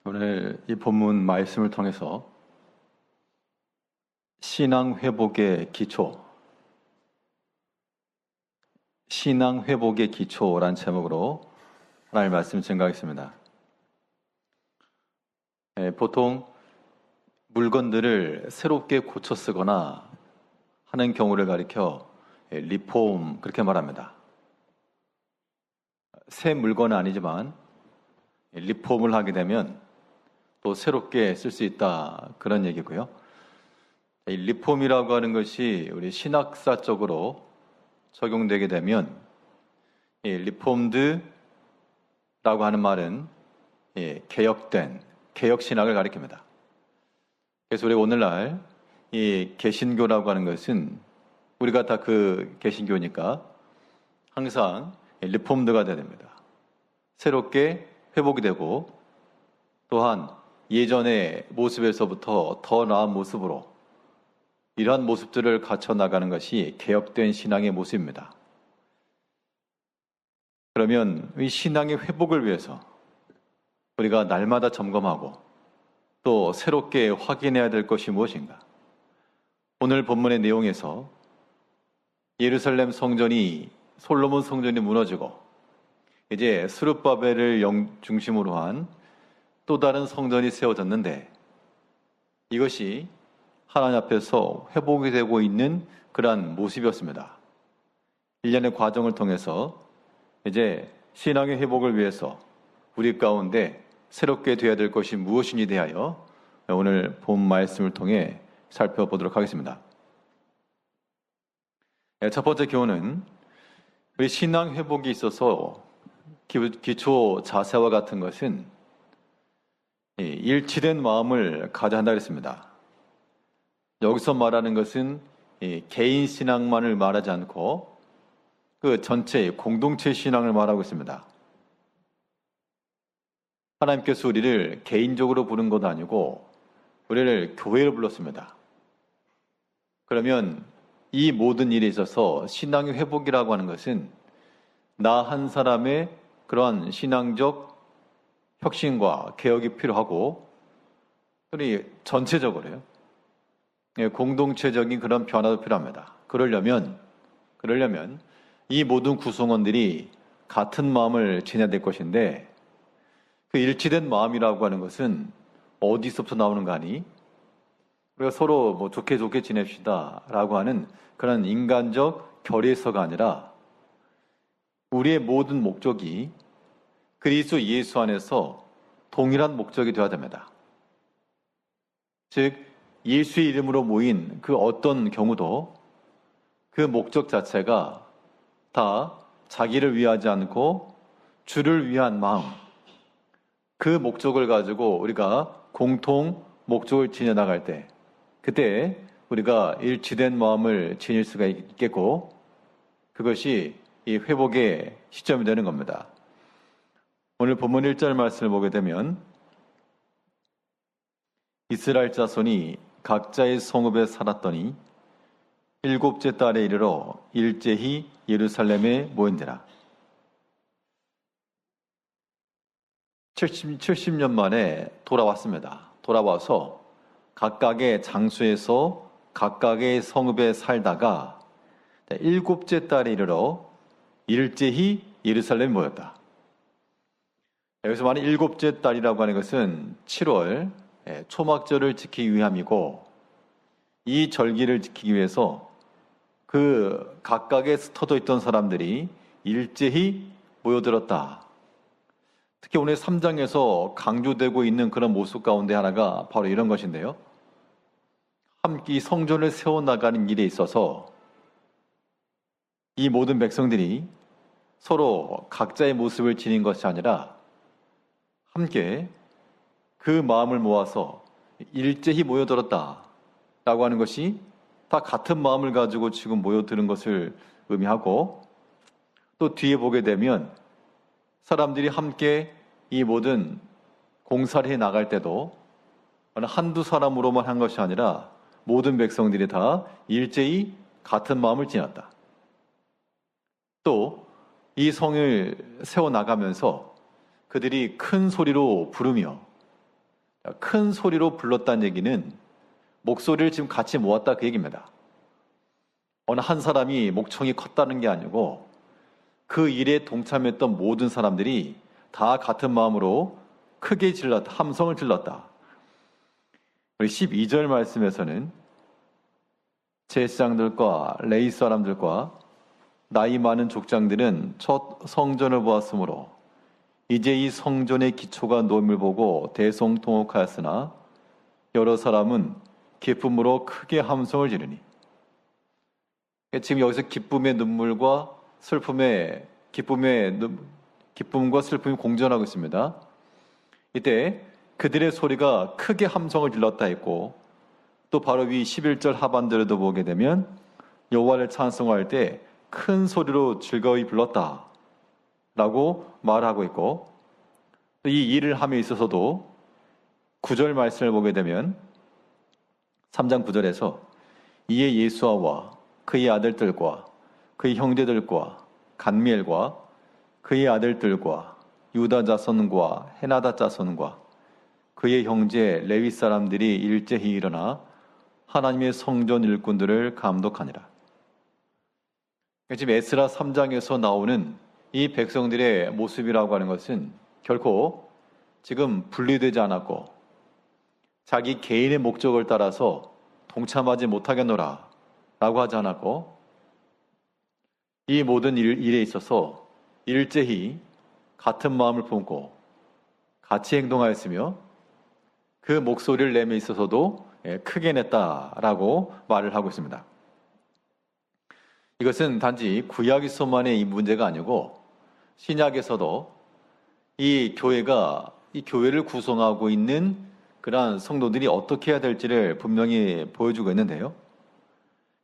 오늘 이 본문 말씀을 통해서 신앙 회복의 기초란 제목으로 하나님의 말씀을 증거하겠습니다. 보통 물건들을 새롭게 고쳐 쓰거나 하는 경우를 가리켜 리폼 그렇게 말합니다. 새 물건은 아니지만 리폼을 하게 되면 또 새롭게 쓸 수 있다 그런 얘기고요. 이 리폼이라고 하는 것이 우리 신학사적으로 적용되게 되면 이 리폼드라고 하는 말은 개혁된 개혁신학을 가리킵니다. 그래서 우리 오늘날 이 개신교라고 하는 것은 우리가 다 그 개신교니까 항상 리폼드가 돼야 됩니다. 새롭게 회복이 되고 또한 예전의 모습에서부터 더 나은 모습으로 이러한 모습들을 갖춰 나가는 것이 개혁된 신앙의 모습입니다. 그러면 이 신앙의 회복을 위해서 우리가 날마다 점검하고 또 새롭게 확인해야 될 것이 무엇인가? 오늘 본문의 내용에서 예루살렘 성전이 솔로몬 성전이 무너지고 이제 스룹바벨을 중심으로 한 또 다른 성전이 세워졌는데 이것이 하나님 앞에서 회복이 되고 있는 그러한 모습이었습니다. 일련의 과정을 통해서 이제 신앙의 회복을 위해서 우리 가운데 새롭게 되어야 될 것이 무엇인지 대하여 오늘 본 말씀을 통해 살펴보도록 하겠습니다. 첫 번째 교훈은 우리 신앙 회복에 있어서 기초 자세와 같은 것은 일치된 마음을 가져야 한다 그랬습니다. 여기서 말하는 것은 개인 신앙만을 말하지 않고 그 전체 공동체 신앙을 말하고 있습니다. 하나님께서 우리를 개인적으로 부른 것도 아니고 우리를 교회로 불렀습니다. 그러면 이 모든 일에 있어서 신앙의 회복이라고 하는 것은 나 한 사람의 그러한 신앙적 혁신과 개혁이 필요하고 우리 전체적으로요. 공동체적인 그런 변화도 필요합니다. 그러려면 이 모든 구성원들이 같은 마음을 지녀야 될 것인데 그 일치된 마음이라고 하는 것은 어디서부터 나오는 거 아니? 우리가 서로 좋게 지냅시다 라고 하는 그런 인간적 결의에서가 아니라 우리의 모든 목적이 그리스도 예수 안에서 동일한 목적이 되어야 됩니다. 즉 예수의 이름으로 모인 그 어떤 경우도 그 목적 자체가 다 자기를 위하지 않고 주를 위한 마음, 그 목적을 가지고 우리가 공통 목적을 지녀나갈 때 그때 우리가 일치된 마음을 지닐 수가 있겠고 그것이 이 회복의 시점이 되는 겁니다. 오늘 본문 1절 말씀을 보게 되면 이스라엘 자손이 각자의 성읍에 살았더니 일곱째 달에 이르러 일제히 예루살렘에 모인지라. 70년 만에 돌아왔습니다. 돌아와서 각각의 장소에서 각각의 성읍에 살다가 일곱째 달에 이르러 일제히 예루살렘에 모였다. 여기서 말하는 일곱째 달이라고 하는 것은 7월 초막절을 지키기 위함이고 이 절기를 지키기 위해서 그 각각에 흩어져 있던 사람들이 일제히 모여들었다. 특히 오늘 3장에서 강조되고 있는 그런 모습 가운데 하나가 바로 이런 것인데요. 함께 이 성전을 세워나가는 일에 있어서 이 모든 백성들이 서로 각자의 모습을 지닌 것이 아니라 함께 그 마음을 모아서 일제히 모여들었다 라고 하는 것이 다 같은 마음을 가지고 지금 모여드는 것을 의미하고 또 뒤에 보게 되면 사람들이 함께 이 모든 공사를 해 나갈 때도 한두 사람으로만 한 것이 아니라 모든 백성들이 다 일제히 같은 마음을 지녔다. 또 이 성을 세워나가면서 그들이 큰 소리로 부르며 큰 소리로 불렀다는 얘기는 목소리를 지금 같이 모았다 그 얘기입니다. 어느 한 사람이 목청이 컸다는 게 아니고 그 일에 동참했던 모든 사람들이 다 같은 마음으로 크게 질렀다, 함성을 질렀다. 우리 12절 말씀에서는 제사장들과 레위 사람들과 나이 많은 족장들은 첫 성전을 보았으므로 이제 이 성전의 기초가 놓임을 보고 대성통곡하였으나 여러 사람은 기쁨으로 크게 함성을 지르니. 지금 여기서 기쁨의 눈물과 기쁨과 슬픔이 공존하고 있습니다. 이때 그들의 소리가 크게 함성을 질렀다 했고, 또 바로 위 11절 하반절에도 보게 되면 여호와를 찬송할 때 큰 소리로 즐거이 불렀다 라고 말하고 있고, 이 일을 함에 있어서도 9절 말씀을 보게 되면 3장 9절에서 이에 예수아와 그의 아들들과 그의 형제들과 간미엘과 그의 아들들과 유다 자손과 헤나다 자손과 그의 형제 레위 사람들이 일제히 일어나 하나님의 성전 일꾼들을 감독하니라. 지금 에스라 3장에서 나오는 이 백성들의 모습이라고 하는 것은 결코 지금 분리되지 않았고 자기 개인의 목적을 따라서 동참하지 못하겠노라 라고 하지 않았고, 이 모든 일에 있어서 일제히 같은 마음을 품고 같이 행동하였으며 그 목소리를 내며 있어서도 크게 냈다라고 말을 하고 있습니다. 이것은 단지 구약에서만의 이 문제가 아니고 신약에서도 이 교회를 구성하고 있는 그러한 성도들이 어떻게 해야 될지를 분명히 보여주고 있는데요.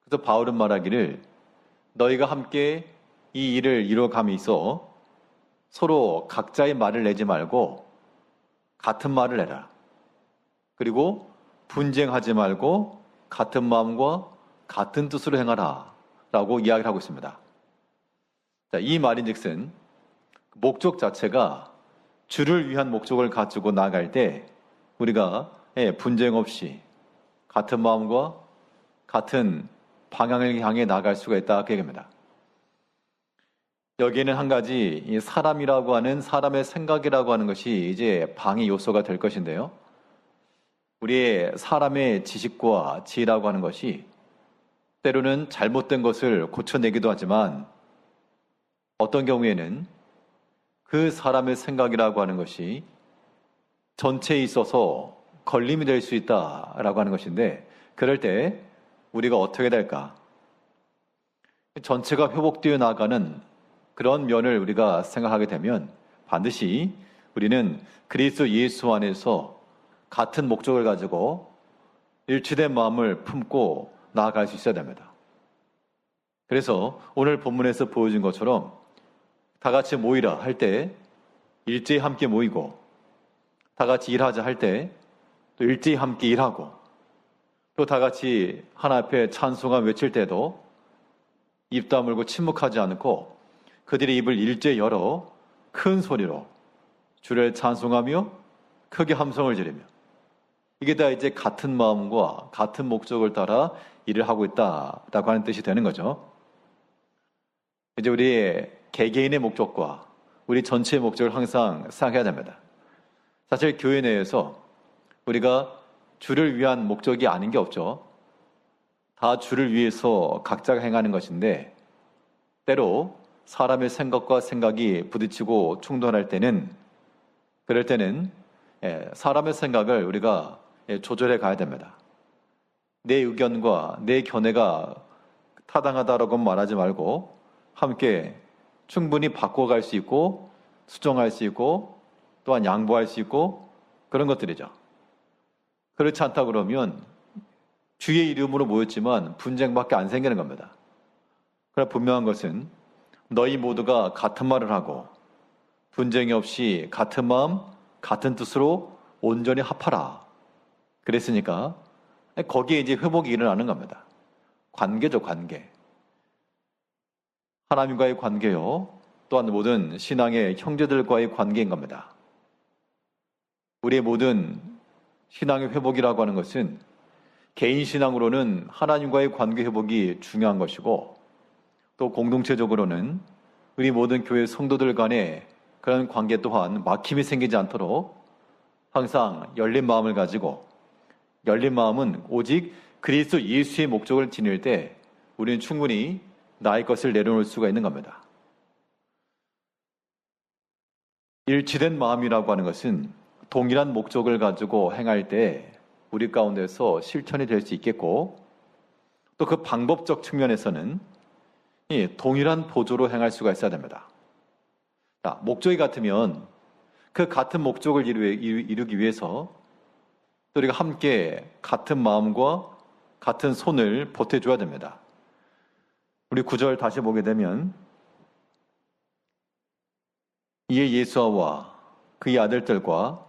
그래서 바울은 말하기를 너희가 함께 이 일을 이뤄감에 있어 서로 각자의 말을 내지 말고 같은 말을 내라. 그리고 분쟁하지 말고 같은 마음과 같은 뜻으로 행하라 라고 이야기를 하고 있습니다. 자, 이 말인즉슨 목적 자체가 주를 위한 목적을 가지고 나아갈 때 우리가 분쟁 없이 같은 마음과 같은 방향을 향해 나아갈 수가 있다 그 얘기입니다. 여기에는 한 가지 이 사람이라고 하는 사람의 생각이라고 하는 것이 이제 방해 요소가 될 것인데요. 우리의 사람의 지식과 지혜라고 하는 것이 때로는 잘못된 것을 고쳐내기도 하지만 어떤 경우에는 그 사람의 생각이라고 하는 것이 전체에 있어서 걸림이 될 수 있다라고 하는 것인데, 그럴 때 우리가 어떻게 될까? 전체가 회복되어 나가는 그런 면을 우리가 생각하게 되면 반드시 우리는 그리스도 예수 안에서 같은 목적을 가지고 일치된 마음을 품고 나아갈 수 있어야 됩니다. 그래서 오늘 본문에서 보여준 것처럼 다 같이 모이라 할 때 일제히 함께 모이고, 다 같이 일하자 할 때 또 일제히 함께 일하고, 또 다 같이 하나 앞에 찬송함 외칠 때도 입 다물고 침묵하지 않고 그들의 입을 일제히 열어 큰 소리로 주를 찬송하며 크게 함성을 지르며, 이게 다 이제 같은 마음과 같은 목적을 따라 일을 하고 있다라고 하는 뜻이 되는 거죠. 이제 우리의 개개인의 목적과 우리 전체의 목적을 항상 생각해야 됩니다. 사실 교회 내에서 우리가 주를 위한 목적이 아닌 게 없죠. 다 주를 위해서 각자가 행하는 것인데, 때로 사람의 생각과 생각이 부딪히고 충돌할 때는, 그럴 때는 사람의 생각을 우리가 조절해 가야 됩니다. 내 의견과 내 견해가 타당하다라고 말하지 말고 함께 충분히 바꿔갈 수 있고 수정할 수 있고 또한 양보할 수 있고 그런 것들이죠. 그렇지 않다 그러면 주의 이름으로 모였지만 분쟁밖에 안 생기는 겁니다. 그러나 분명한 것은 너희 모두가 같은 말을 하고 분쟁이 없이 같은 마음, 같은 뜻으로 온전히 합하라. 그랬으니까 거기에 이제 회복이 일어나는 겁니다. 관계죠, 관계. 하나님과의 관계요, 또한 모든 신앙의 형제들과의 관계인 겁니다. 우리의 모든 신앙의 회복이라고 하는 것은 개인 신앙으로는 하나님과의 관계 회복이 중요한 것이고, 또 공동체적으로는 우리 모든 교회 성도들 간의 그런 관계 또한 막힘이 생기지 않도록 항상 열린 마음을 가지고, 열린 마음은 오직 그리스도 예수의 목적을 지닐 때 우리는 충분히 나의 것을 내려놓을 수가 있는 겁니다. 일치된 마음이라고 하는 것은 동일한 목적을 가지고 행할 때 우리 가운데서 실천이 될 수 있겠고, 또 그 방법적 측면에서는 동일한 보조로 행할 수가 있어야 됩니다. 자, 목적이 같으면 그 같은 목적을 이루기 위해서 또 우리가 함께 같은 마음과 같은 손을 보태줘야 됩니다. 우리 9절 다시 보게 되면, 이에 예수와 그의 아들들과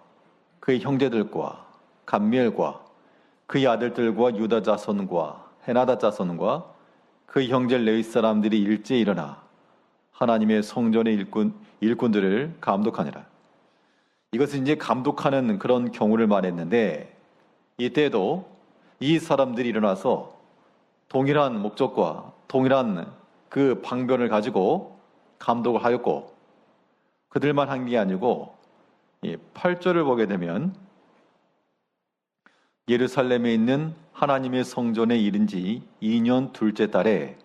그의 형제들과 감미엘과 그의 아들들과 유다 자손과 헤나다 자손과 그의 형제 레위 사람들이 일제히 일어나 하나님의 성전의 일꾼들을 감독하니라. 이것은 이제 감독하는 그런 경우를 말했는데, 이때도 이 사람들이 일어나서 동일한 목적과 동일한 그 방변을 가지고 감독을 하였고, 그들만 한 게 아니고 8절을 보게 되면, 예루살렘에 있는 하나님의 성전에 이른 지 2년 둘째 달에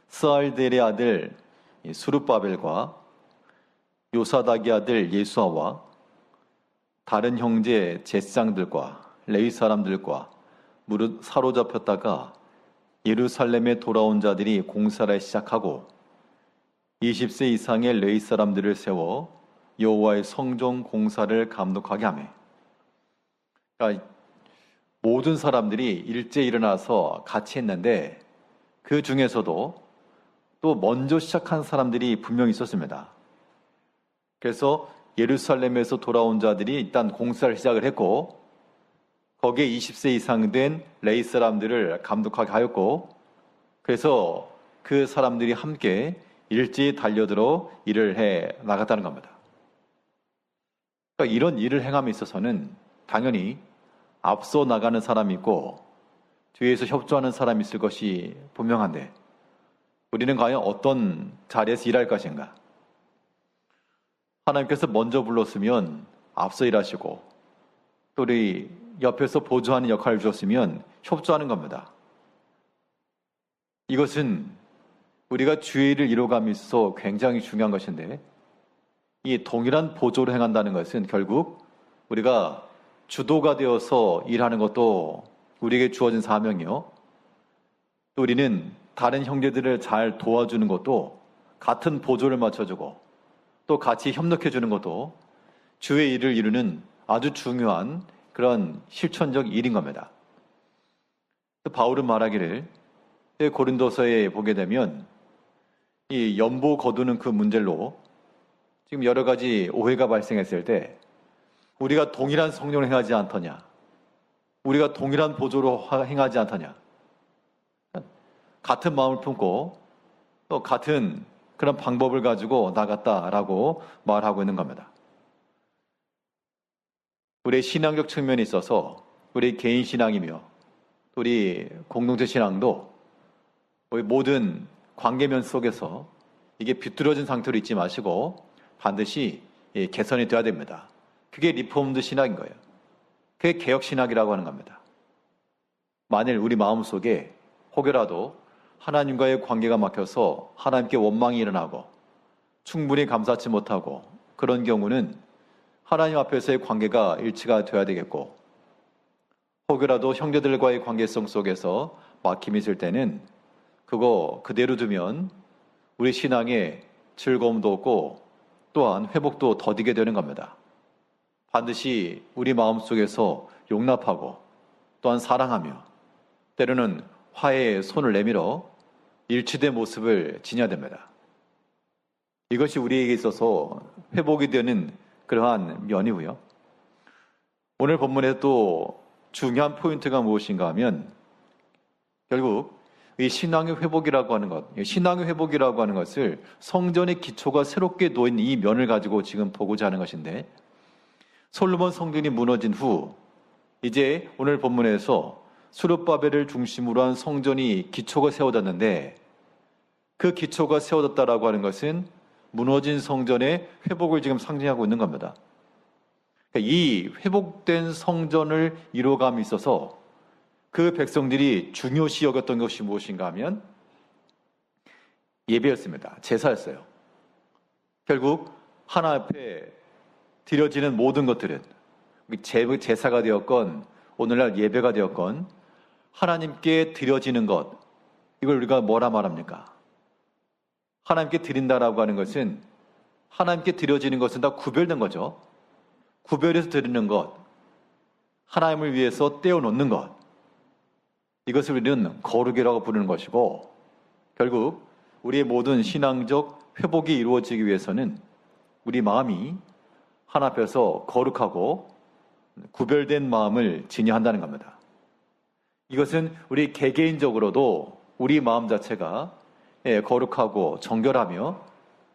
스알델의 아들 수룹바벨과 요사닥의 아들 예수아와 다른 형제 제사장들과 레위 사람들과 무릇 사로잡혔다가 예루살렘에 돌아온 자들이 공사를 시작하고 20세 이상의 레위 사람들을 세워 여호와의 성전 공사를 감독하게 하며, 그러니까 모든 사람들이 일제히 일어나서 같이 했는데 그 중에서도 또 먼저 시작한 사람들이 분명히 있었습니다. 그래서 예루살렘에서 돌아온 자들이 일단 공사를 시작을 했고, 거기에 20세 이상 된 레위 사람들을 감독하게 하였고, 그래서 그 사람들이 함께 일제히 달려들어 일을 해 나갔다는 겁니다. 그러니까 이런 일을 행함에 있어서는 당연히 앞서 나가는 사람이 있고 뒤에서 협조하는 사람이 있을 것이 분명한데, 우리는 과연 어떤 자리에서 일할 것인가? 하나님께서 먼저 불렀으면 앞서 일하시고, 또 우리 옆에서 보조하는 역할을 주었으면 협조하는 겁니다. 이것은 우리가 주의 일을 이루어감에 있어서 굉장히 중요한 것인데, 이 동일한 보조를 행한다는 것은 결국 우리가 주도가 되어서 일하는 것도 우리에게 주어진 사명이요, 또 우리는 다른 형제들을 잘 도와주는 것도, 같은 보조를 맞춰주고 또 같이 협력해주는 것도 주의 일을 이루는 아주 중요한 그런 실천적 일인 겁니다. 바울은 말하기를, 고린도서에 보게 되면 이 연보 거두는 그 문제로 지금 여러 가지 오해가 발생했을 때, 우리가 동일한 성령을 행하지 않더냐, 우리가 동일한 보조로 행하지 않더냐, 같은 마음을 품고 또 같은 그런 방법을 가지고 나갔다라고 말하고 있는 겁니다. 우리의 신앙적 측면에 있어서 우리 개인 신앙이며 우리 공동체 신앙도 우리 모든 관계면 속에서 이게 비뚤어진 상태로 있지 마시고 반드시 개선이 돼야 됩니다. 그게 리폼드 신학인 거예요. 그게 개혁 신학이라고 하는 겁니다. 만일 우리 마음속에 혹여라도 하나님과의 관계가 막혀서 하나님께 원망이 일어나고 충분히 감사치 못하고, 그런 경우는 하나님 앞에서의 관계가 일치가 돼야 되겠고, 혹여라도 형제들과의 관계성 속에서 막힘이 있을 때는 그거 그대로 두면 우리 신앙에 즐거움도 없고 또한 회복도 더디게 되는 겁니다. 반드시 우리 마음속에서 용납하고 또한 사랑하며 때로는 화해의 손을 내밀어 일치된 모습을 지녀야 됩니다. 이것이 우리에게 있어서 회복이 되는 그러한 면이고요. 오늘 본문에 또 중요한 포인트가 무엇인가 하면, 결국 이 신앙의 회복이라고 하는 것, 신앙의 회복이라고 하는 것을 성전의 기초가 새롭게 놓인 이 면을 가지고 지금 보고자 하는 것인데, 솔로몬 성전이 무너진 후 이제 오늘 본문에서 스룹바벨을 중심으로 한 성전이 기초가 세워졌는데 그 기초가 세워졌다라고 하는 것은 무너진 성전의 회복을 지금 상징하고 있는 겁니다. 이 회복된 성전을 이루어감에 있어서 그 백성들이 중요시 여겼던 것이 무엇인가 하면 예배였습니다. 제사였어요. 결국 하나 앞에 드려지는 모든 것들은 제사가 되었건 오늘날 예배가 되었건 하나님께 드려지는 것, 이걸 우리가 뭐라 말합니까? 하나님께 드린다라고 하는 것은 하나님께 드려지는 것은 다 구별된 거죠. 구별해서 드리는 것, 하나님을 위해서 떼어놓는 것, 이것을 우리는 거룩이라고 부르는 것이고 결국 우리의 모든 신앙적 회복이 이루어지기 위해서는 우리 마음이 하나 앞에서 거룩하고 구별된 마음을 지녀야 한다는 겁니다. 이것은 우리 개개인적으로도 우리 마음 자체가 거룩하고 정결하며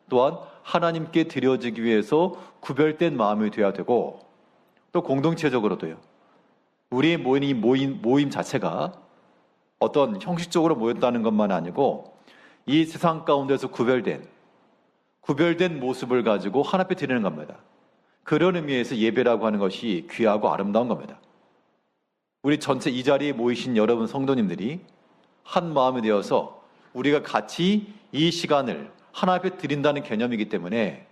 또한 하나님께 드려지기 위해서 구별된 마음이 되어야 되고 또 공동체적으로도요. 우리의 모임 자체가 어떤 형식적으로 모였다는 것만 아니고 이 세상 가운데서 구별된 모습을 가지고 하나 앞에 드리는 겁니다. 그런 의미에서 예배라고 하는 것이 귀하고 아름다운 겁니다. 우리 전체 이 자리에 모이신 여러분 성도님들이 한 마음이 되어서 우리가 같이 이 시간을 하나 앞에 드린다는 개념이기 때문에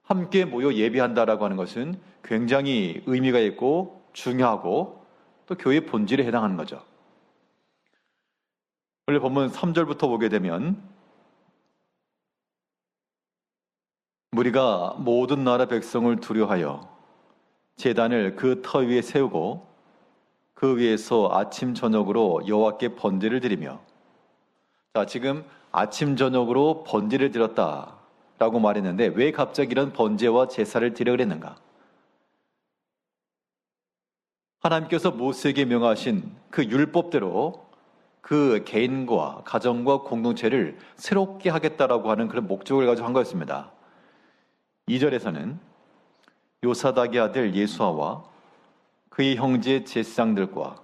함께 모여 예배한다라고 하는 것은 굉장히 의미가 있고 중요하고 또 교회의 본질에 해당하는 거죠. 오늘 본문 3절부터 보게 되면 무리가 모든 나라 백성을 두려하여 제단을 그 터 위에 세우고 그 위에서 아침 저녁으로 여호와께 번제를 드리며 자, 지금 아침 저녁으로 번제를 드렸다라고 말했는데 왜 갑자기 이런 번제와 제사를 드려 그랬는가? 하나님께서 모세에게 명하신 그 율법대로 그 개인과 가정과 공동체를 새롭게 하겠다라고 하는 그런 목적을 가지고 한 거였습니다. 2절에서는 요사닥의 아들 예수아와 그의 형제 제사장들과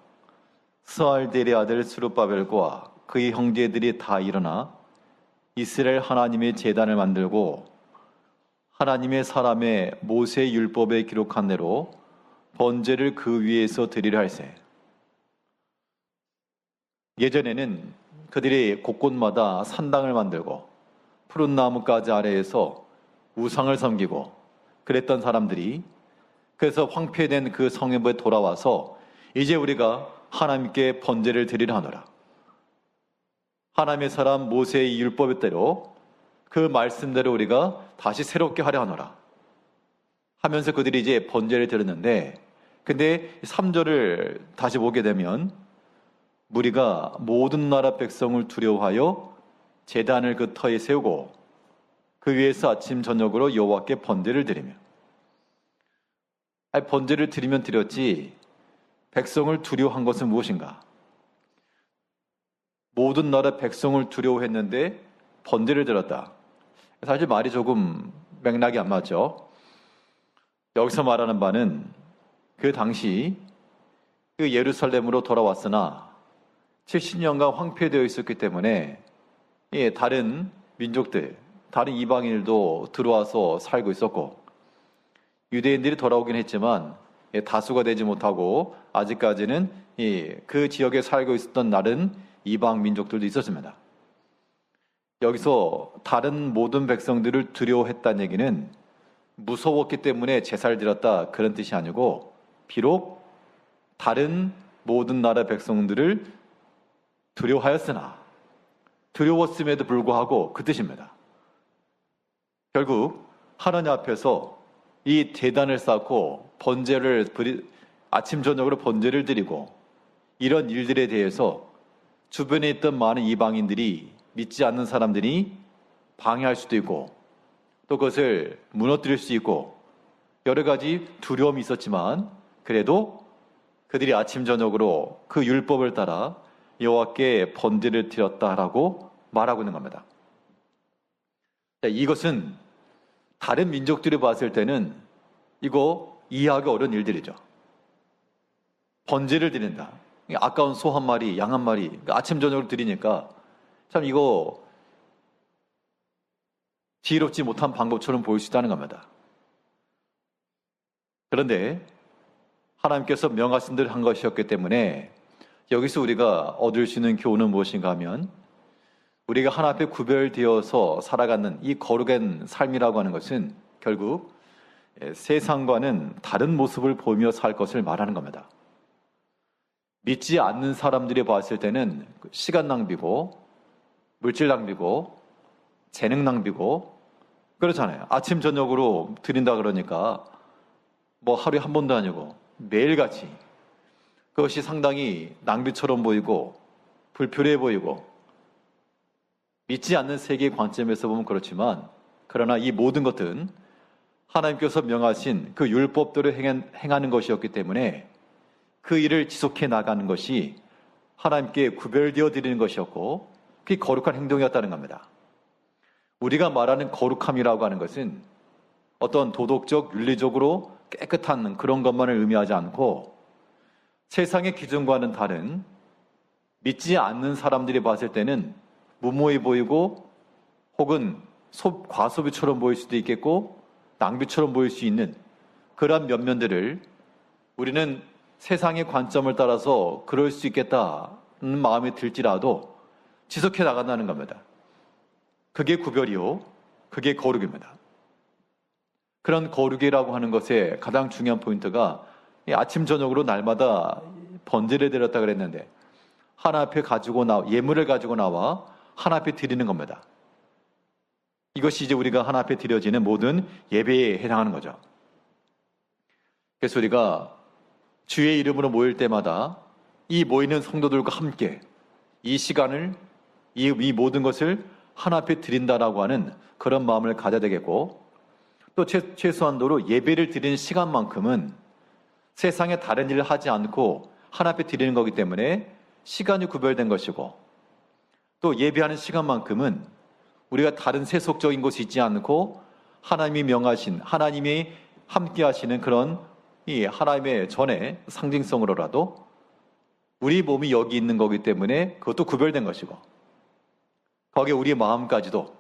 스알델의 아들 스룹바벨과 그의 형제들이 다 일어나 이스라엘 하나님의 제단을 만들고 하나님의 사람의 모세의 율법에 기록한 대로 번제를 그 위에서 드리려 할세. 예전에는 그들이 곳곳마다 산당을 만들고 푸른 나무가지 아래에서 우상을 섬기고 그랬던 사람들이 그래서 황폐된 그 성읍에 돌아와서 이제 우리가 하나님께 번제를 드리려 하노라. 하나님의 사람 모세의 율법대로 그 말씀대로 우리가 다시 새롭게 하려 하노라 하면서 그들이 이제 번제를 드렸는데 근데 3절을 다시 보게 되면 무리가 모든 나라 백성을 두려워하여 제단을 그 터에 세우고 그 위에서 아침 저녁으로 여호와께 번제를 드리며 번제를 드리면 드렸지 백성을 두려워한 것은 무엇인가? 모든 나라 백성을 두려워했는데 번제를 드렸다. 사실 말이 조금 맥락이 안 맞죠. 여기서 말하는 바는 그 당시 그 예루살렘으로 돌아왔으나 70년간 황폐되어 있었기 때문에 다른 민족들, 다른 이방인들도 들어와서 살고 있었고 유대인들이 돌아오긴 했지만 다수가 되지 못하고 아직까지는 그 지역에 살고 있었던 다른 이방 민족들도 있었습니다. 여기서 다른 모든 백성들을 두려워했다는 얘기는 무서웠기 때문에 제사를 드렸다 그런 뜻이 아니고 비록 다른 모든 나라 백성들을 두려워하였으나 두려웠음에도 불구하고 그 뜻입니다. 결국 하나님 앞에서 이 제단을 쌓고 번제를 아침 저녁으로 번제를 드리고 이런 일들에 대해서 주변에 있던 많은 이방인들이 믿지 않는 사람들이 방해할 수도 있고 또 그것을 무너뜨릴 수 있고 여러 가지 두려움이 있었지만 그래도 그들이 아침 저녁으로 그 율법을 따라 여호와께 번제를 드렸다라고 말하고 있는 겁니다. 이것은 다른 민족들이 봤을 때는 이거 이해하기 어려운 일들이죠. 번제를 드린다. 아까운 소 한 마리, 양 한 마리, 아침 저녁으로 드리니까 참 이거 지혜롭지 못한 방법처럼 보일 수 있다는 겁니다. 그런데 하나님께서 명하신 대로 한 것이었기 때문에 여기서 우리가 얻을 수 있는 교훈은 무엇인가 하면 우리가 하나님 앞에 구별되어서 살아가는 이 거룩한 삶이라고 하는 것은 결국 세상과는 다른 모습을 보며 살 것을 말하는 겁니다. 믿지 않는 사람들이 봤을 때는 시간 낭비고 물질 낭비고 재능 낭비고 그렇잖아요. 아침 저녁으로 드린다 그러니까 뭐 하루에 한 번도 아니고 매일같이 그것이 상당히 낭비처럼 보이고 불필요해 보이고 믿지 않는 세계의 관점에서 보면 그렇지만 그러나 이 모든 것은 하나님께서 명하신 그 율법대로 행하는 것이었기 때문에 그 일을 지속해 나가는 것이 하나님께 구별되어 드리는 것이었고 그게 거룩한 행동이었다는 겁니다. 우리가 말하는 거룩함이라고 하는 것은 어떤 도덕적, 윤리적으로 깨끗한 그런 것만을 의미하지 않고 세상의 기준과는 다른 믿지 않는 사람들이 봤을 때는 무모해 보이고 혹은 과소비처럼 보일 수도 있겠고 낭비처럼 보일 수 있는 그러한 면면들을 우리는 세상의 관점을 따라서 그럴 수 있겠다는 마음이 들지라도 지속해 나간다는 겁니다. 그게 구별이요. 그게 거룩입니다. 그런 거룩이라고 하는 것의 가장 중요한 포인트가 아침 저녁으로 날마다 번제를 드렸다 그랬는데 하나님 앞에 예물을 가지고 나와 하나님 앞에 드리는 겁니다. 이것이 이제 우리가 하나님 앞에 드려지는 모든 예배에 해당하는 거죠. 그래서 우리가 주의 이름으로 모일 때마다 이 모이는 성도들과 함께 이 시간을 이 모든 것을 하나님 앞에 드린다라고 하는 그런 마음을 가져야 되겠고 또 최소한도로 예배를 드리는 시간만큼은 세상에 다른 일을 하지 않고 하나님 앞에 드리는 거기 때문에 시간이 구별된 것이고 또 예배하는 시간만큼은 우리가 다른 세속적인 곳이 있지 않고 하나님이 명하신 하나님이 함께 하시는 그런 이 하나님의 전에 상징성으로라도 우리 몸이 여기 있는 거기 때문에 그것도 구별된 것이고 거기에 우리의 마음까지도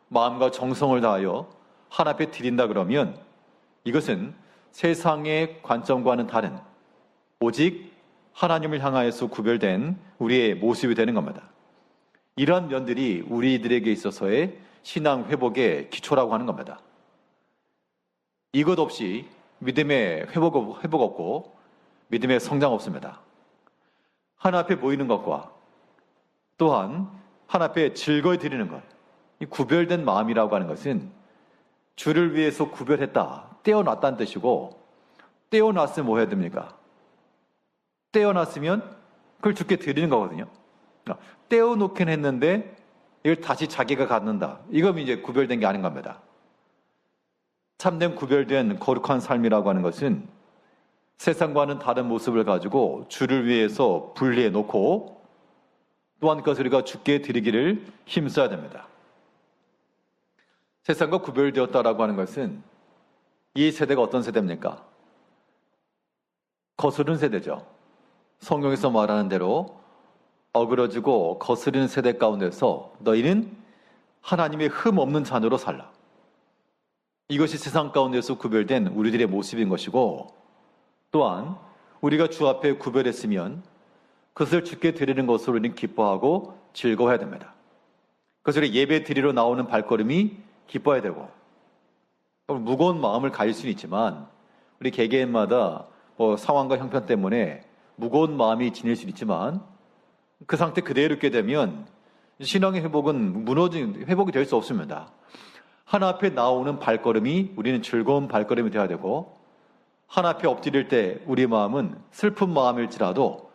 마음과 정성을 다하여 하나님 앞에 드린다 그러면 이것은 세상의 관점과는 다른 오직 하나님을 향하여서 구별된 우리의 모습이 되는 겁니다. 이러한 면들이 우리들에게 있어서의 신앙 회복의 기초라고 하는 겁니다. 이것 없이 믿음의 회복 없고 믿음의 성장 없습니다. 하나님 앞에 모이는 것과 또한 하나님 앞에 즐거이 드리는 것, 이 구별된 마음이라고 하는 것은 주를 위해서 구별했다, 떼어놨다는 뜻이고 떼어놨으면 뭐 해야 됩니까? 떼어놨으면 그걸 주께 드리는 거거든요. 떼어놓긴 했는데 이걸 다시 자기가 갖는다. 이건 이제 구별된 게 아닌 겁니다. 참된 구별된 거룩한 삶이라고 하는 것은 세상과는 다른 모습을 가지고 주를 위해서 분리해 놓고 또한 그것을 우리가 주께 드리기를 힘써야 됩니다. 세상과 구별되었다라고 하는 것은 이 세대가 어떤 세대입니까? 거스른 세대죠. 성경에서 말하는 대로 어그러지고 거스르는 세대 가운데서 너희는 하나님의 흠 없는 자녀로 살라. 이것이 세상 가운데서 구별된 우리들의 모습인 것이고 또한 우리가 주 앞에 구별했으면 그것을 주께 드리는 것으로 우리는 기뻐하고 즐거워해야 됩니다. 그것을 예배 드리러 나오는 발걸음이 기뻐야 되고 무거운 마음을 가질 수는 있지만 우리 개개인마다 상황과 형편 때문에 무거운 마음이 지닐 수는 있지만 그 상태 그대로 있게 되면 신앙의 회복은 회복이 될 수 없습니다. 하나님 앞에 나오는 발걸음이 우리는 즐거운 발걸음이 되어야 되고 하나님 앞에 엎드릴 때 우리 마음은 슬픈 마음일지라도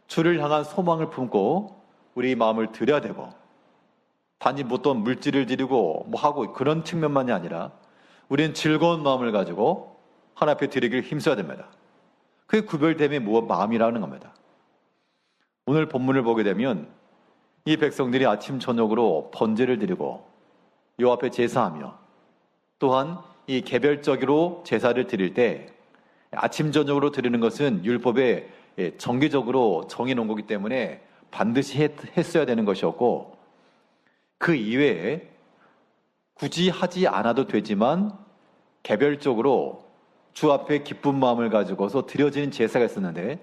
주를 향한 소망을 품고 우리 마음을 드려야 되고 단지 어떤 물질을 드리고 하고 그런 측면만이 아니라 우리는 즐거운 마음을 가지고 하나님 앞에 드리기를 힘써야 됩니다. 그게 구별됨의 마음이라는 겁니다. 오늘 본문을 보게 되면 이 백성들이 아침 저녁으로 번제를 드리고 요 앞에 제사하며 또한 이 개별적으로 제사를 드릴 때 아침 저녁으로 드리는 것은 율법의 정기적으로 정해놓은 거기 때문에 반드시 했어야 되는 것이었고, 그 이외에 굳이 하지 않아도 되지만 개별적으로 주 앞에 기쁜 마음을 가지고서 드려지는 제사가 있었는데,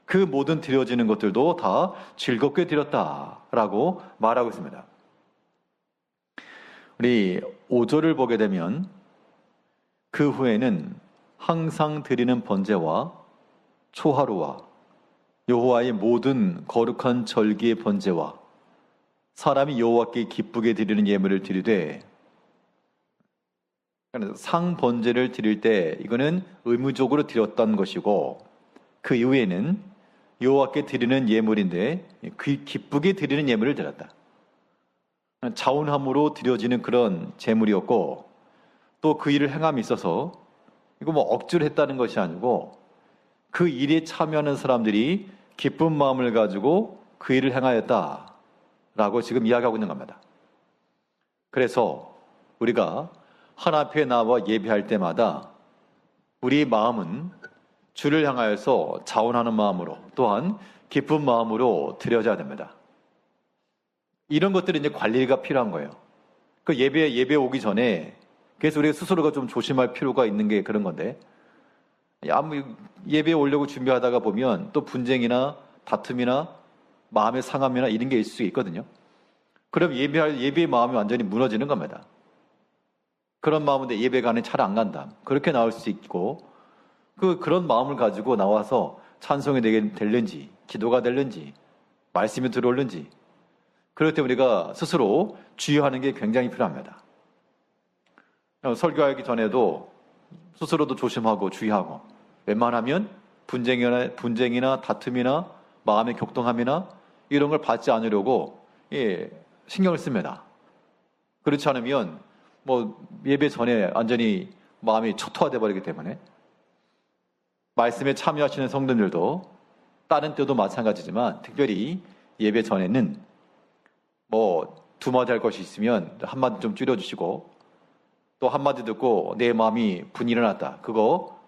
그 모든 드려지는 것들도 다 즐겁게 드렸다라고 말하고 있습니다. 우리 5절을 보게 되면 그 후에는 항상 드리는 번제와 초하루와 여호와의 모든 거룩한 절기의 번제와 사람이 여호와께 기쁘게 드리는 예물을 드리되, 상 번제를 드릴 때 이거는 의무적으로 드렸던 것이고, 그 이후에는 여호와께 드리는 예물인데 기쁘게 드리는 예물을 드렸다. 자원함으로 드려지는 그런 제물이었고, 또 그 일을 행함에 있어서 이거 뭐 억지로 했다는 것이 아니고 그 일에 참여하는 사람들이 기쁜 마음을 가지고 그 일을 행하였다라고 지금 이야기하고 있는 겁니다. 그래서 우리가 하나님 앞에 나와 예배할 때마다 우리의 마음은 주를 향하여서 자원하는 마음으로, 또한 기쁜 마음으로 드려져야 됩니다. 이런 것들이 이제 관리가 필요한 거예요. 그 예배 오기 전에, 그래서 우리가 스스로가 좀 조심할 필요가 있는 게 그런 건데, 아무 예배에 오려고 준비하다가 보면 또 분쟁이나 다툼이나 마음의 상함이나 이런 게 있을 수 있거든요. 그럼 예배의 마음이 완전히 무너지는 겁니다. 그런 마음인데 예배가 안에 잘 안 간다, 그렇게 나올 수 있고, 그런 마음을 가지고 나와서 찬송이 될는지, 기도가 될는지, 말씀이 들어올는지, 그럴 때 우리가 스스로 주의하는 게 굉장히 필요합니다. 설교하기 전에도 스스로도 조심하고 주의하고, 웬만하면 분쟁이나 다툼이나 마음의 격동함이나 이런 걸 받지 않으려고 신경을 씁니다. 그렇지 않으면 예배 전에 완전히 마음이 초토화돼 버리기 때문에, 말씀에 참여하시는 성도들도 다른 때도 마찬가지지만 특별히 예배 전에는 두 마디 할 것이 있으면 한마디 좀 줄여주시고, 또 한마디 듣고 내 마음이 분이 일어났다, 그거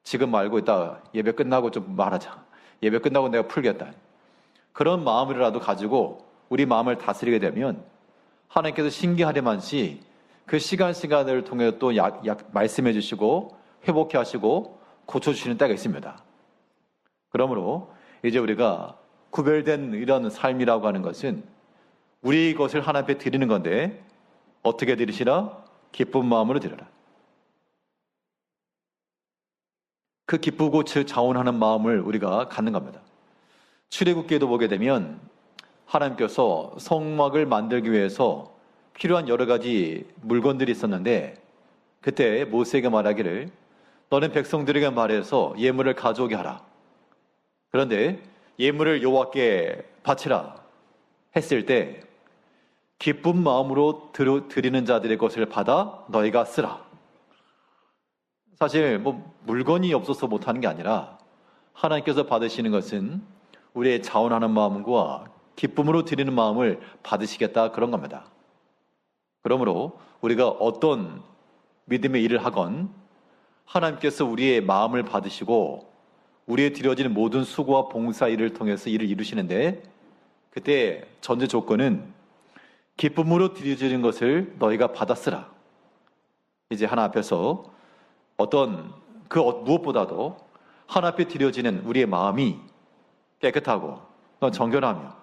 지금 말고 이따 예배 끝나고 좀 말하자, 예배 끝나고 내가 풀겠다, 그런 마음이라도 가지고 우리 마음을 다스리게 되면 하나님께서 신기하리만치 그 시간을 통해 또 말씀해 주시고 회복해 하시고 고쳐주시는 때가 있습니다. 그러므로 이제 우리가 구별된 이런 삶이라고 하는 것은 우리 것을 하나님 앞에 드리는 건데, 어떻게 드리시라? 기쁜 마음으로 드려라. 그 기쁘고 자원하는 마음을 우리가 갖는 겁니다. 출애굽기에도 보게 되면 하나님께서 성막을 만들기 위해서 필요한 여러 가지 물건들이 있었는데, 그때 모세에게 말하기를 너는 백성들에게 말해서 예물을 가져오게 하라. 그런데 예물을 여호와께 바치라 했을 때 기쁜 마음으로 드리는 자들의 것을 받아 너희가 쓰라. 사실 물건이 없어서 못하는 게 아니라 하나님께서 받으시는 것은 우리의 자원하는 마음과 기쁨으로 드리는 마음을 받으시겠다, 그런 겁니다. 그러므로 우리가 어떤 믿음의 일을 하건 하나님께서 우리의 마음을 받으시고 우리의 드려지는 모든 수고와 봉사 일을 통해서 일을 이루시는데, 그때 전제 조건은 기쁨으로 드려지는 것을 너희가 받았으라. 이제 하나님 앞에서 무엇보다도 하나님 앞에 드려지는 우리의 마음이 깨끗하고 정결하며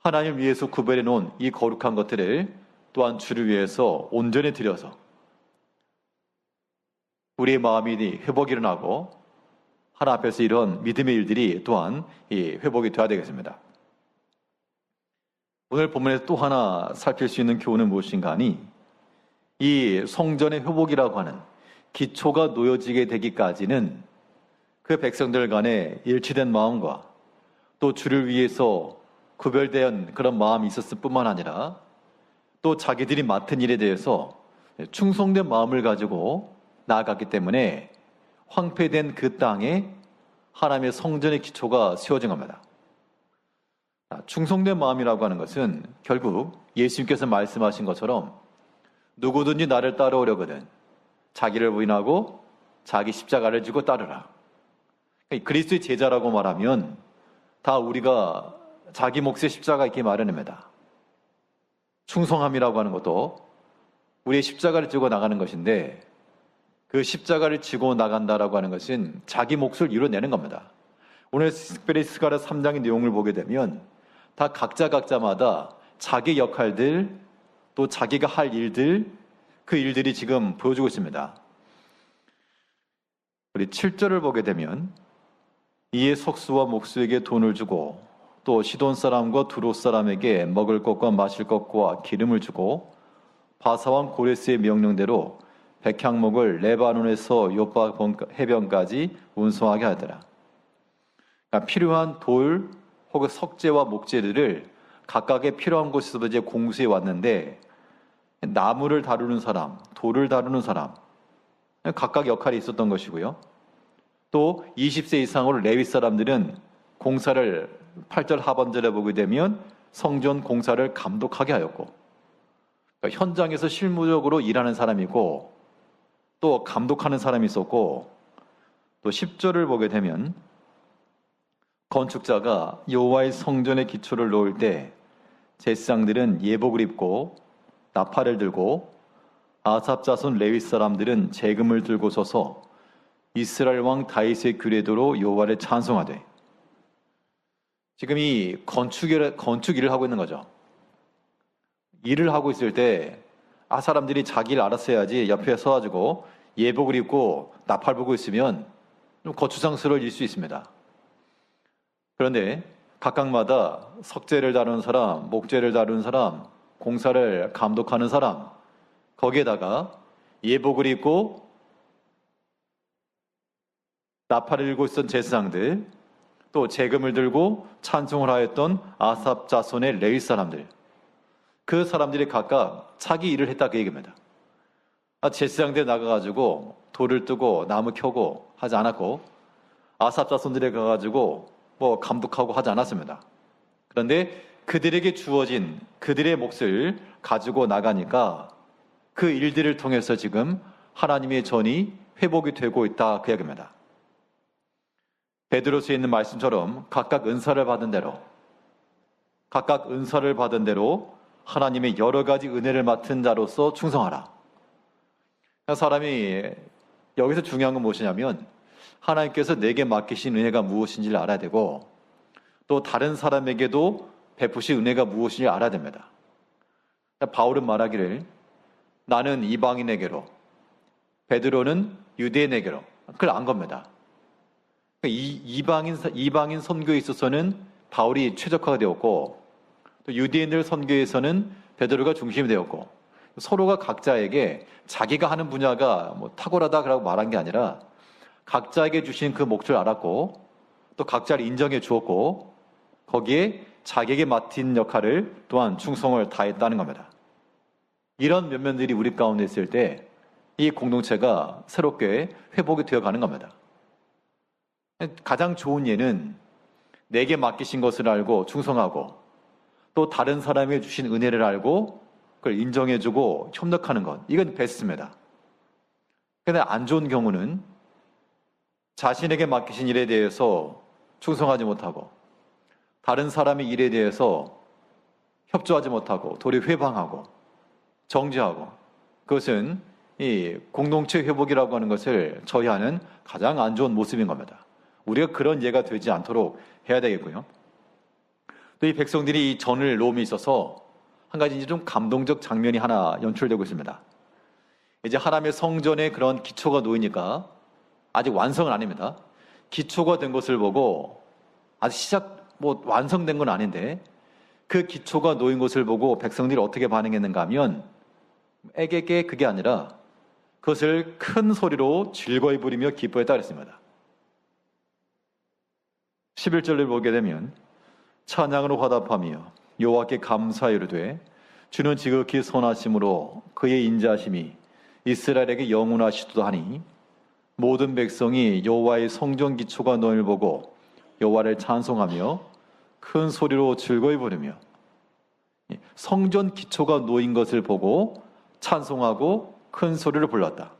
하나님을 위해서 구별해 놓은 이 거룩한 것들을 또한 주를 위해서 온전히 드려서 우리의 마음이 회복이 일어나고 하나님 앞에서 이런 믿음의 일들이 또한 회복이 되어야 되겠습니다. 오늘 본문에서 또 하나 살필 수 있는 교훈은 무엇인가 하니, 이 성전의 회복이라고 하는 기초가 놓여지게 되기까지는 그 백성들 간에 일치된 마음과 또 주를 위해서 구별된 그런 마음이 있었을 뿐만 아니라 또 자기들이 맡은 일에 대해서 충성된 마음을 가지고 나아갔기 때문에 황폐된 그 땅에 하나님의 성전의 기초가 세워진 겁니다. 충성된 마음이라고 하는 것은 결국 예수님께서 말씀하신 것처럼 누구든지 나를 따라오려거든 자기를 부인하고 자기 십자가를 지고 따르라. 그리스도의 제자라고 말하면 다 우리가 자기 몫의 십자가 있게 마련입니다. 충성함이라고 하는 것도 우리의 십자가를 지고 나가는 것인데, 그 십자가를 지고 나간다라고 하는 것은 자기 몫을 이뤄내는 겁니다. 오늘 특별히 스가랴 3장의 내용을 보게 되면 다 각자마다 자기 역할들, 또 자기가 할 일들, 그 일들이 지금 보여주고 있습니다. 우리 7절을 보게 되면 이에 석수와 목수에게 돈을 주고 또 시돈 사람과 두로 사람에게 먹을 것과 마실 것과 기름을 주고 바사왕 고레스의 명령대로 백향목을 레바논에서 요파 해변까지 운송하게 하더라. 그러니까 필요한 돌 혹은 석재와 목재들을 각각의 필요한 곳에서 이제 공수해 왔는데, 나무를 다루는 사람, 돌을 다루는 사람, 각각 역할이 있었던 것이고요. 또 20세 이상으로 레위 사람들은 공사를 8절 하반절에 보게 되면 성전 공사를 감독하게 하였고, 그러니까 현장에서 실무적으로 일하는 사람이고 또 감독하는 사람이 있었고, 또 10절을 보게 되면 건축자가 여호와의 성전의 기초를 놓을 때 제사장들은 예복을 입고 나팔을 들고 아삽 자손 레위 사람들은 재금을 들고 서서 이스라엘 왕 다윗의 규례대로 여호와를 찬송하되, 지금 이 건축 일을 하고 있는 거죠. 일을 하고 있을 때 사람들이 자기 일 알아서 해야지 옆에 서가지고 예복을 입고 나팔 불고 있으면 좀 거추장스러워질 수 있습니다. 그런데 각각마다 석재를 다루는 사람, 목재를 다루는 사람, 공사를 감독하는 사람, 거기에다가 예복을 입고 나팔을 들고 있었던 제사장들, 또 재금을 들고 찬송을 하였던 아삽 자손의 레위 사람들, 그 사람들이 각각 자기 일을 했다, 그 얘기입니다. 제사장들이 나가가지고 돌을 뜨고 나무 켜고 하지 않았고, 아삽 자손들이 가가지고 감독하고 하지 않았습니다. 그런데 그들에게 주어진 그들의 몫을 가지고 나가니까 그 일들을 통해서 지금 하나님의 전이 회복이 되고 있다, 그 이야기입니다. 베드로서에 있는 말씀처럼 각각 은사를 받은 대로 하나님의 여러 가지 은혜를 맡은 자로서 충성하라. 사람이 여기서 중요한 건 무엇이냐면, 하나님께서 내게 맡기신 은혜가 무엇인지를 알아야 되고, 또 다른 사람에게도 베푸신 은혜가 무엇인지 알아야 됩니다. 바울은 말하기를 나는 이방인에게로, 베드로는 유대인에게로, 그걸 안 겁니다. 이방인 선교에 있어서는 바울이 최적화가 되었고, 또 유대인들 선교에서는 베드로가 중심이 되었고, 서로가 각자에게 자기가 하는 분야가 탁월하다라고 말한 게 아니라 각자에게 주신 그 몫을 알았고, 또 각자를 인정해 주었고, 거기에 자기에게 맡은 역할을 또한 충성을 다했다는 겁니다. 이런 면면들이 우리 가운데 있을 때 이 공동체가 새롭게 회복이 되어가는 겁니다. 가장 좋은 예는 내게 맡기신 것을 알고 충성하고, 또 다른 사람이 주신 은혜를 알고 그걸 인정해주고 협력하는 것, 이건 베스트입니다. 그런데 안 좋은 경우는 자신에게 맡기신 일에 대해서 충성하지 못하고, 다른 사람의 일에 대해서 협조하지 못하고 도리어 회방하고 정죄하고, 그것은 이 공동체 회복이라고 하는 것을 저해하는 가장 안 좋은 모습인 겁니다. 우리가 그런 예가 되지 않도록 해야 되겠고요. 또 이 백성들이 이 전을 놓음에 있어서 한 가지 이제 좀 감동적 장면이 하나 연출되고 있습니다. 이제 하나님의 성전에 그런 기초가 놓이니까, 아직 완성은 아닙니다. 기초가 된 것을 보고, 아직 완성된 건 아닌데 그 기초가 놓인 것을 보고 백성들이 어떻게 반응했는가 하면, 애게게 그게 아니라 그것을 큰 소리로 즐거이 부리며 기뻐했다 그랬습니다. 11절을 보게 되면 찬양으로 화답하며 여호와께 감사하여 이르되 주는 지극히 선하심으로 그의 인자하심이 이스라엘에게 영원하시도다 하니, 모든 백성이 여호와의 성전 기초가 놓임을 보고 여호와를 찬송하며 큰 소리로 즐거이 부르며, 성전 기초가 놓인 것을 보고 찬송하고 큰 소리를 불렀다.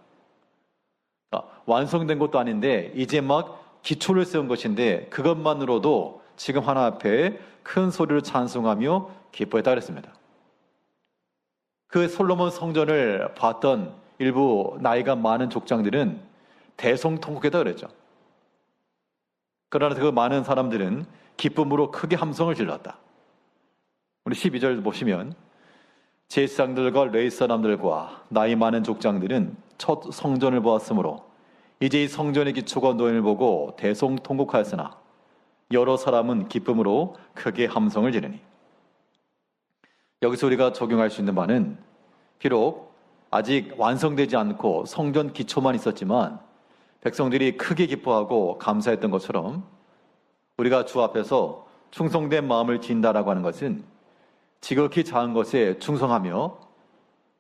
완성된 것도 아닌데 이제 막 기초를 세운 것인데 그것만으로도 지금 하나님 앞에 큰 소리를 찬송하며 기뻐했다 그랬습니다. 그 솔로몬 성전을 봤던 일부 나이가 많은 족장들은 대성통곡했다 그랬죠. 그러나 그 많은 사람들은 기쁨으로 크게 함성을 질렀다. 우리 12절 보시면 제사장들과 레위 사람들과 나이 많은 족장들은 첫 성전을 보았으므로 이제 이 성전의 기초가 놓임을 보고 대성통곡하였으나 여러 사람은 기쁨으로 크게 함성을 지르니. 여기서 우리가 적용할 수 있는 바는 비록 아직 완성되지 않고 성전 기초만 있었지만 백성들이 크게 기뻐하고 감사했던 것처럼 우리가 주 앞에서 충성된 마음을 지닌다라고 하는 것은 지극히 작은 것에 충성하며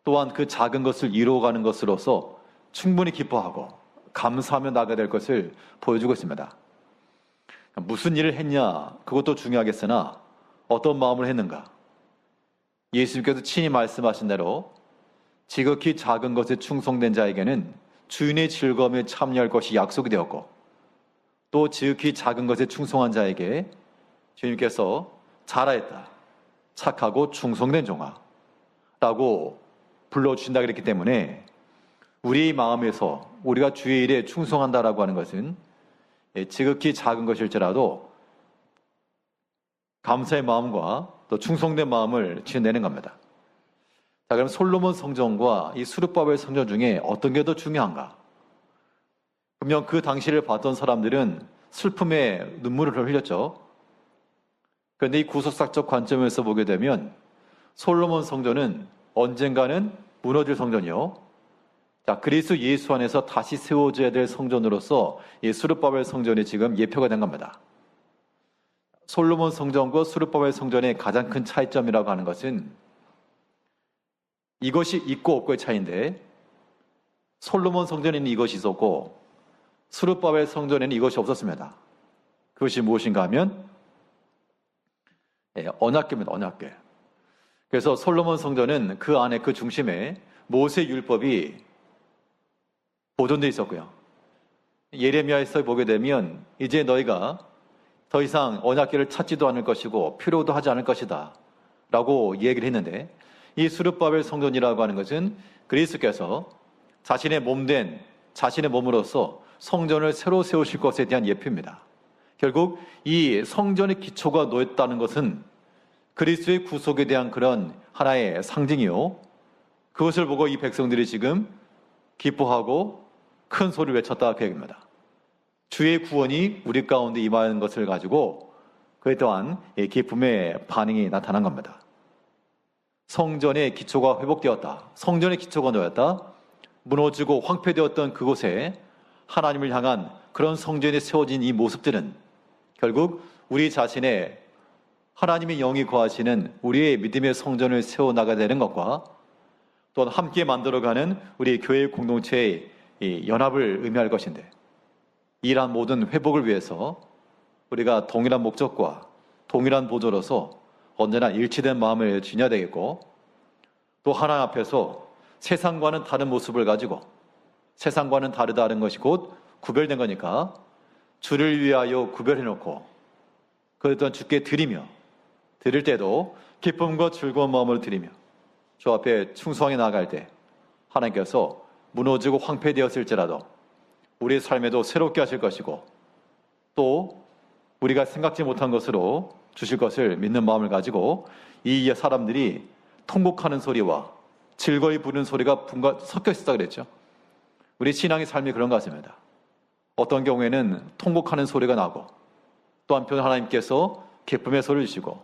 또한 그 작은 것을 이루어가는 것으로서 충분히 기뻐하고 감사하며 나가야 될 것을 보여주고 있습니다. 무슨 일을 했냐 그것도 중요하겠으나 어떤 마음을 했는가. 예수님께서 친히 말씀하신 대로 지극히 작은 것에 충성된 자에게는 주인의 즐거움에 참여할 것이 약속이 되었고 또 지극히 작은 것에 충성한 자에게 주님께서 잘하였다, 착하고 충성된 종아 라고 불러주신다 그랬기 때문에 우리 마음에서 우리가 주의 일에 충성한다라고 하는 것은 지극히 작은 것일지라도 감사의 마음과 또 충성된 마음을 지어내는 겁니다. 자, 그럼 솔로몬 성전과 이 수르바벨 성전 중에 어떤 게 더 중요한가? 분명 그 당시를 봤던 사람들은 슬픔에 눈물을 흘렸죠. 그런데 이 구속사적 관점에서 보게 되면 솔로몬 성전은 언젠가는 무너질 성전이요. 자, 그리스도 예수 안에서 다시 세워져야 될 성전으로서 이 수르바벨 성전이 지금 예표가 된 겁니다. 솔로몬 성전과 수르바벨 성전의 가장 큰 차이점이라고 하는 것은 이것이 있고 없고의 차이인데 솔로몬 성전에는 이것이 있었고 수르바벨 성전에는 이것이 없었습니다. 그것이 무엇인가 하면 언약궤입니다. 언약궤. 그래서 솔로몬 성전은 그 안에 그 중심에 모세 율법이 보존되어 있었고요. 예레미야에서 보게 되면 이제 너희가 더 이상 언약궤를 찾지도 않을 것이고 필요도 하지 않을 것이다 라고 얘기를 했는데 이 수르바벨 성전이라고 하는 것은 그리스도께서 자신의 몸된 자신의 몸으로서 성전을 새로 세우실 것에 대한 예표입니다. 결국 이 성전의 기초가 놓였다는 것은 그리스도의 구속에 대한 그런 하나의 상징이요. 그것을 보고 이 백성들이 지금 기뻐하고 큰 소리를 외쳤다 그 얘기입니다. 주의 구원이 우리 가운데 임하는 것을 가지고 그에 또한 기쁨의 반응이 나타난 겁니다. 성전의 기초가 회복되었다. 성전의 기초가 놓였다. 무너지고 황폐되었던 그곳에 하나님을 향한 그런 성전이 세워진 이 모습들은 결국 우리 자신의 하나님의 영이 거하시는 우리의 믿음의 성전을 세워나가야 되는 것과 또 함께 만들어가는 우리 교회 공동체의 이 연합을 의미할 것인데 이러한 모든 회복을 위해서 우리가 동일한 목적과 동일한 보조로서 언제나 일치된 마음을 지녀야 되겠고 또 하나님 앞에서 세상과는 다른 모습을 가지고 세상과는 다른 것이 곧 구별된 거니까 주를 위하여 구별해놓고 그 또한 주께 드리며 드릴 때도 기쁨과 즐거운 마음으로 드리며 주 앞에 충성히 나아갈 때 하나님께서 무너지고 황폐되었을지라도 우리의 삶에도 새롭게 하실 것이고 또 우리가 생각지 못한 것으로 주실 것을 믿는 마음을 가지고 이 사람들이 통곡하는 소리와 즐거이 부르는 소리가 섞여 있었다 그랬죠. 우리 신앙의 삶이 그런 것 같습니다. 어떤 경우에는 통곡하는 소리가 나고 또 한편 하나님께서 기쁨의 소리를 주시고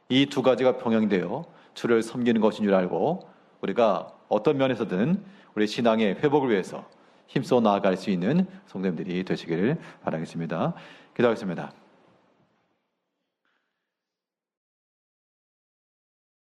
이 두 가지가 병행되어 주를 섬기는 것인 줄 알고 우리가 어떤 면에서든 우리 신앙의 회복을 위해서 힘써 나아갈 수 있는 성도님들이 되시기를 바라겠습니다. 기도하겠습니다.